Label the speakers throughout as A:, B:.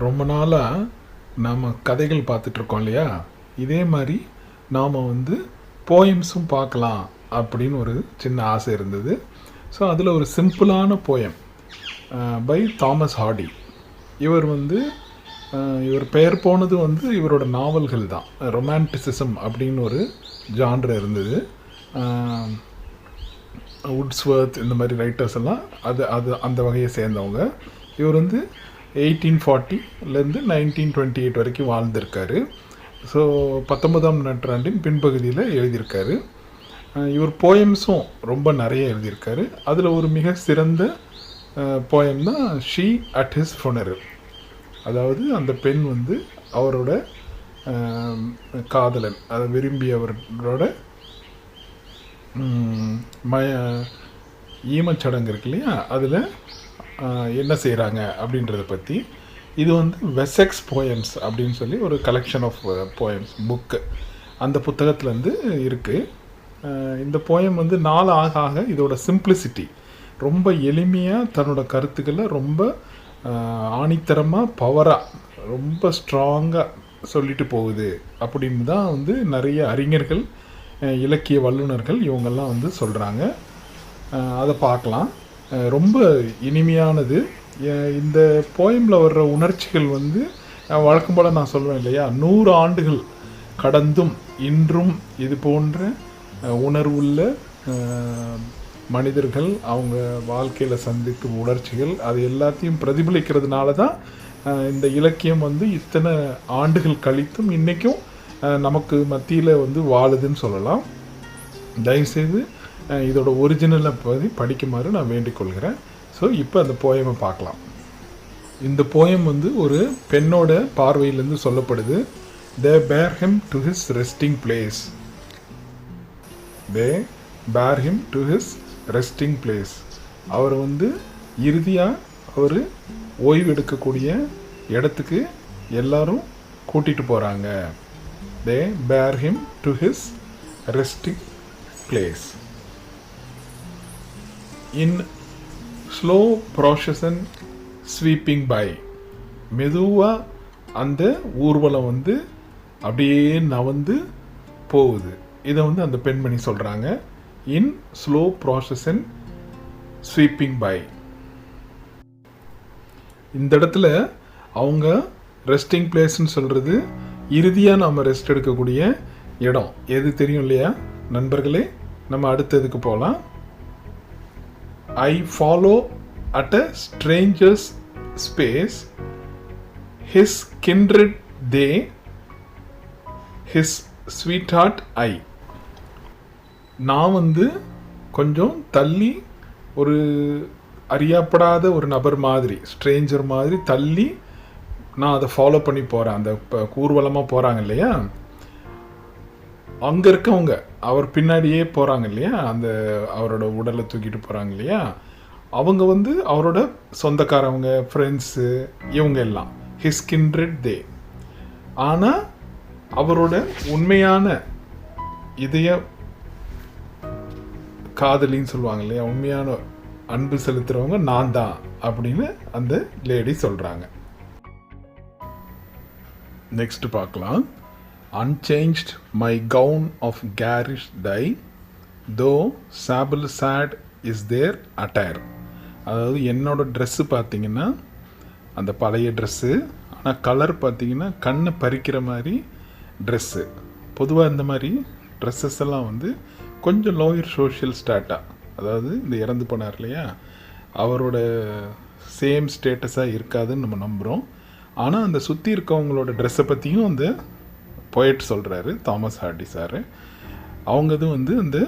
A: ரொம்ப நாளாக நாம் கதைகள் பார்த்துட்ருக்கோம் இல்லையா, இதே மாதிரி நாம் போயம்ஸும் பார்க்கலாம் அப்படின்னு ஒரு சின்ன ஆசை இருந்தது. ஸோ அதில் ஒரு சிம்பிளான போயம் பை தாமஸ் ஹார்டி. இவர் இவர் பெயர் போனது இவரோட நாவல்கள் தான். ரொமான்டிசிசம் அப்படின்னு ஒரு ஜான்ரு இருந்தது. உட்ஸ்வர்த் இந்த மாதிரி ரைட்டர்ஸ் எல்லாம் அந்த வகையை சேர்ந்தவங்க. இவர் 1840லேருந்து 1928 வரைக்கும் வாழ்ந்திருக்காரு. ஸோ 19ஆம் நூற்றாண்டின் பின்பகுதியில் எழுதியிருக்காரு. இவர் போயம்ஸும் ரொம்ப நிறைய எழுதியிருக்காரு. அதில் ஒரு மிக சிறந்த போயம் தான் ஷீ அட் ஹிஸ் ஃபுனரல். அதாவது அந்த பெண் அவரோட காதலன், அதை விரும்பியவரோட ஈமச்சடங்கு இருக்கு இல்லையா, அதில் என்ன செய்கிறாங்க அப்படின்றத பற்றி. இது வெசெக்ஸ் போயம்ஸ் அப்படின்னு சொல்லி ஒரு கலெக்ஷன் ஆஃப் போயம்ஸ் புக்கு அந்த புத்தகத்துலேருந்து இருக்குது. இந்த போயம் நாள் ஆக ஆக இதோட சிம்பிளிசிட்டி, ரொம்ப எளிமையாக தன்னோட கருத்துக்களை ரொம்ப ஆணித்தரமாக பவராக ரொம்ப ஸ்ட்ராங்காக சொல்லிட்டு போகுது அப்படின்னு தான் நிறைய அறிஞர்கள், இலக்கிய வல்லுநர்கள் இவங்கெல்லாம் சொல்கிறாங்க. அதை பார்க்கலாம். ரொம்ப இனிமையானது. இந்த போயமில் வர்ற உணர்ச்சிகள் வழக்கம் போல் நான் சொல்லுவேன் இல்லையா, 100 ஆண்டுகள் கடந்தும் இன்றும் இது போன்ற உணர்வுள்ள மனிதர்கள் அவங்க வாழ்க்கையில் சந்திக்கும் உணர்ச்சிகள் அது எல்லாத்தையும் பிரதிபலிக்கிறதுனால தான் இந்த இலக்கியம் இத்தனை ஆண்டுகள் கழித்தும் இன்றைக்கும் நமக்கு மத்தியில் வாழுதுன்னு சொல்லலாம். தயவுசெய்து இதோட ஒரிஜினலை படிக்குமாறு நான் வேண்டிக் கொள்கிறேன். ஸோ இப்போ அந்த போயமை பார்க்கலாம். இந்த போயம் ஒரு பெண்ணோட பார்வையிலேருந்து சொல்லப்படுது. They bear him to his resting place. They bear him to his resting place. அவர் இறுதியாக அவர் ஓய்வு எடுக்கக்கூடிய இடத்துக்கு எல்லாரும் கூட்டிகிட்டு போகிறாங்க. They bear him to his resting place. In slow procession sweeping by. மெதுவாக அந்த ஊர்வலம் அப்படியே நவந்து போகுது. இதை அந்த பெண்மணி சொல்கிறாங்க. In slow procession sweeping by. இந்த இடத்துல அவங்க ரெஸ்டிங் பிளேஸ்ன்னு சொல்கிறது இறுதியாக நம்ம ரெஸ்ட் எடுக்கக்கூடிய இடம் எது தெரியும் இல்லையா நண்பர்களே? நம்ம அடுத்ததுக்கு போகலாம். I follow at a stranger's space, his kindred they, his sweetheart I. நான் கொஞ்சம் தள்ளி ஒரு அறியப்படாத ஒரு நபர் மாதிரி, ஸ்ட்ரேஞ்சர் மாதிரி தள்ளி நான் அதை ஃபாலோ பண்ணி போகிறேன். அந்த ஊர்வலமாக போகிறாங்க இல்லையா, அங்கே இருக்கவங்க அவர் பின்னாடியே போகிறாங்க இல்லையா, அந்த அவரோட உடலை தூக்கிட்டு போகிறாங்க இல்லையா, அவங்க அவரோட சொந்தக்காரவங்க, ஃப்ரெண்ட்ஸு, இவங்க எல்லாம் ஹிஸ் கிண்ட்ரெட் தே. ஆனால் அவரோட உண்மையான இதய காதலின்னு சொல்லுவாங்க இல்லையா, உண்மையான அன்பு செலுத்துகிறவங்க நான் தான் அப்படின்னு அந்த லேடி சொல்கிறாங்க. நெக்ஸ்ட் பார்க்கலாம். Unchanged my gown of garish dye, though sable sad is their attire. அதாவது என்னோட ட்ரெஸ்ஸு பார்த்திங்கன்னா அந்த பழைய ட்ரெஸ்ஸு, ஆனால் கலர் பார்த்திங்கன்னா கண்ணை பறிக்கிற மாதிரி ட்ரெஸ்ஸு. பொதுவாக இந்த மாதிரி ட்ரெஸ்ஸஸ் எல்லாம் கொஞ்சம் லோயர் சோஷியல் ஸ்டேட்டாக, அதாவது இந்த இறந்து போனார் இல்லையா அவரோட சேம் ஸ்டேட்டஸாக இருக்காதுன்னு நம்ம நம்புகிறோம். ஆனால் அந்த சுற்றி இருக்கவங்களோட ட்ரெஸ்ஸை பற்றியும் அந்த போய்ட் சொல்கிறாரு தாமஸ் ஹார்டி சார். அவங்க அந்த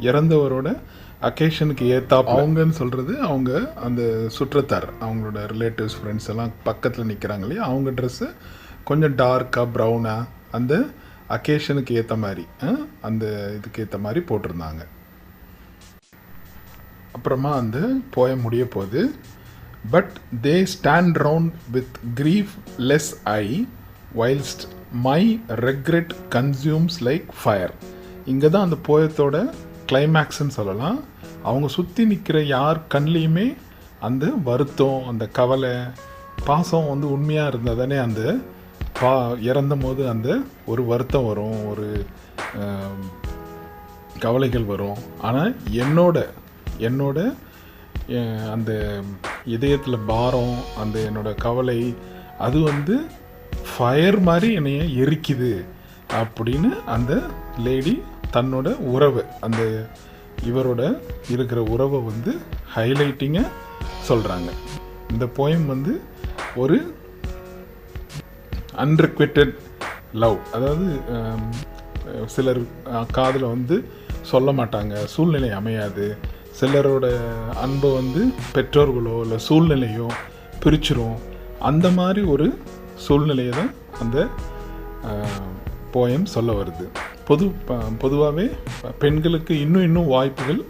A: இறந்தவரோட அக்கேஷனுக்கு அவங்கன்னு சொல்கிறது அவங்க அந்த சுற்றத்தார், அவங்களோட ரிலேட்டிவ்ஸ், ஃப்ரெண்ட்ஸ் எல்லாம் பக்கத்தில் நிற்கிறாங்க இல்லையா, அவங்க ட்ரெஸ்ஸு கொஞ்சம் டார்க்காக ப்ரௌனாக அந்த அக்கேஷனுக்கு ஏற்ற மாதிரி, அந்த இதுக்கு ஏற்ற மாதிரி போட்டிருந்தாங்க. அப்புறமா அந்த போயம் முடிய போகுது. But they stand round with grief less I whilst my regret consumes like fire. இங்கே தான் அந்த போயத்தோட கிளைமேக்ஸ்ன்னு சொல்லலாம். அவங்க சுற்றி நிற்கிற யார் கண்லேயுமே அந்த வருத்தம், அந்த கவலை, பாசம் வந்து உண்மையாக இருந்தால் தானே அந்த இறந்தும் போது அந்த ஒரு வருத்தம் வரும், ஒரு கவலைகள் வரும். ஆனால் என்னோட அந்த இதயத்தில் பாரம், அந்த என்னோட கவலை, அது வந்து ஃபயர் மாதிரி என்னைய எரிக்குது அப்படின்னு அந்த லேடி தன்னோட உறவை, அந்த இவரோட இருக்கிற உறவை வந்து ஹைலைட்டிங்காக சொல்கிறாங்க. இந்த போயம் வந்து ஒரு அன்ரிக்வெட்டட் லவ், அதாவது சிலர் காதில் வந்து சொல்ல மாட்டாங்க, சூழ்நிலை அமையாது, சிலரோட அன்பை வந்து பெற்றோர்களோ இல்லை சூழ்நிலையோ பிரிச்சிரும். அந்த மாதிரி ஒரு சூழ்நிலையை தான் அந்த போயம் சொல்ல வருது. பொதுவாகவே பெண்களுக்கு இன்னும் வாய்ப்புகள்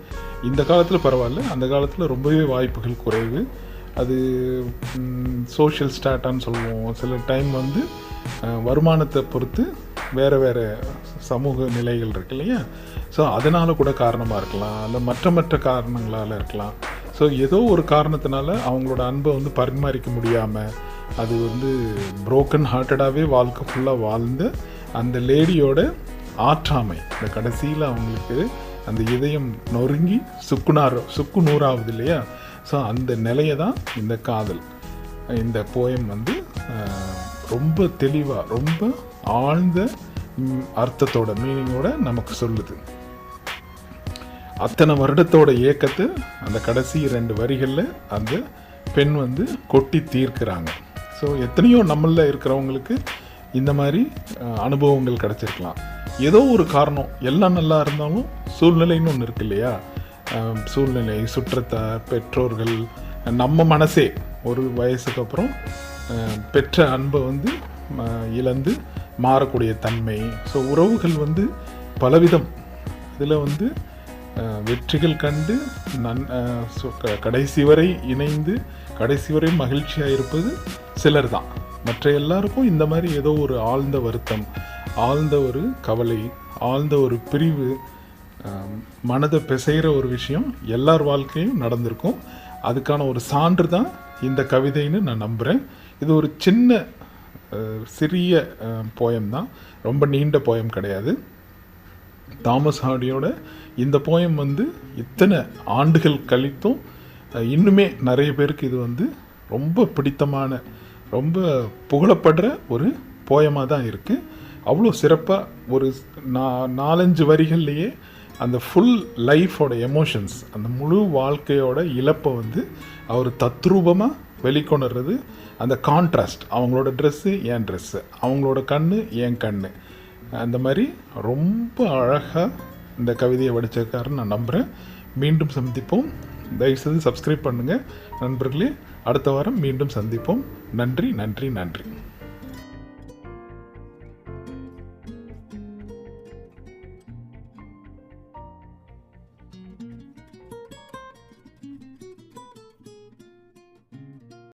A: இந்த காலத்தில் பரவாயில்ல, அந்த காலத்தில் ரொம்பவே வாய்ப்புகள் குறைவு. அது சோஷியல் ஸ்டாட்டான்னு சொல்லுவோம். சில டைம் வந்து வருமானத்தை பொறுத்து வேறு சமூக நிலைகள் இருக்கு இல்லையா. ஸோ அதனால் கூட காரணமாக இருக்கலாம், இல்லை மற்ற காரணங்களால் இருக்கலாம். ஸோ ஏதோ ஒரு காரணத்தினால அவங்களோட அன்பை வந்து பரிமாறிக்க முடியாமல் அது வந்து புரோக்கன் ஹார்ட்டடாகவே வாழ்க்கை ஃபுல்லாக வாழ்ந்த அந்த லேடியோட ஆற்றாமை, இந்த கடைசியில் அவங்களுக்கு அந்த இதயம் நொறுங்கி சுக்கு நூறாகுது இல்லையா. ஸோ அந்த நிலையை தான் இந்த காதல், இந்த போயம் வந்து ரொம்ப தெளிவாக, ரொம்ப ஆழ்ந்த அர்த்தத்தோட, மீனிங்கோட நமக்கு சொல்லுது. அத்தனை வருடத்தோட ஏக்கத்தை அந்த கடைசி 2 வரிகளில் அந்த பெண் வந்து கொட்டி தீர்க்கிறாங்க. ஸோ எத்தனையோ நம்மளில் இருக்கிறவங்களுக்கு இந்த மாதிரி அனுபவங்கள் கிடச்சிருக்கலாம். ஏதோ ஒரு காரணம், எல்லாம் நல்லா இருந்தாலும் சூழ்நிலைன்னு ஒன்று இருக்கு இல்லையா. சூழ்நிலை, சுற்றத்தார், பெற்றோர்கள், நம்ம மனசே ஒரு வயசுக்கு அப்புறம் பெற்ற அன்பை வந்து இழந்து மாறக்கூடிய தன்மை. ஸோ உறவுகள் வந்து பலவிதம். இதில் வந்து வெற்றிகள் கண்டு கடைசி வரை இணைந்து கடைசி வரை மகிழ்ச்சியாக இருப்பது சிலர் தான். மற்ற எல்லாருக்கும் இந்த மாதிரி ஏதோ ஒரு ஆழ்ந்த வருத்தம், ஆழ்ந்த ஒரு கவலை, ஆழ்ந்த ஒரு பிரிவு, மனதை பிசைகிற ஒரு விஷயம் எல்லார் வாழ்க்கையும் நடந்திருக்கும். அதுக்கான ஒரு சான்று தான் இந்த கவிதைன்னு நான் நம்புகிறேன். இது ஒரு சிறிய போயம் தான், ரொம்ப நீண்ட போயம் கிடையாது. தாமஸ் ஹார்டியோட இந்த போயம் வந்து இத்தனை ஆண்டுகள் கழித்தும் இன்னுமே நிறைய பேருக்கு இது வந்து ரொம்ப பிடித்தமான, ரொம்ப புகழப்படுற ஒரு போயமாக தான் இருக்குது. அவ்வளோ சிறப்பாக ஒரு 4-5 வரிகள்லையே அந்த ஃபுல் லைஃபோட எமோஷன்ஸ், அந்த முழு வாழ்க்கையோட இழப்பை வந்து அவர் தத்ரூபமாக வெளிக்கொணர்றது. அந்த கான்ட்ராஸ்ட், அவங்களோட ட்ரெஸ்ஸு என் ட்ரெஸ்ஸு, அவங்களோட கண்ணு என் கண்ணு, அந்த மாதிரி ரொம்ப அழகாக இந்த கவிதையை வடிச்சிருக்காருன்னு நான் நம்புகிறேன். மீண்டும் சந்திப்போம். தயவுசெய்து சப்ஸ்கிரைப் பண்ணுங்கள் நண்பர்களே. அடுத்த வாரம் மீண்டும் சந்திப்போம். நன்றி.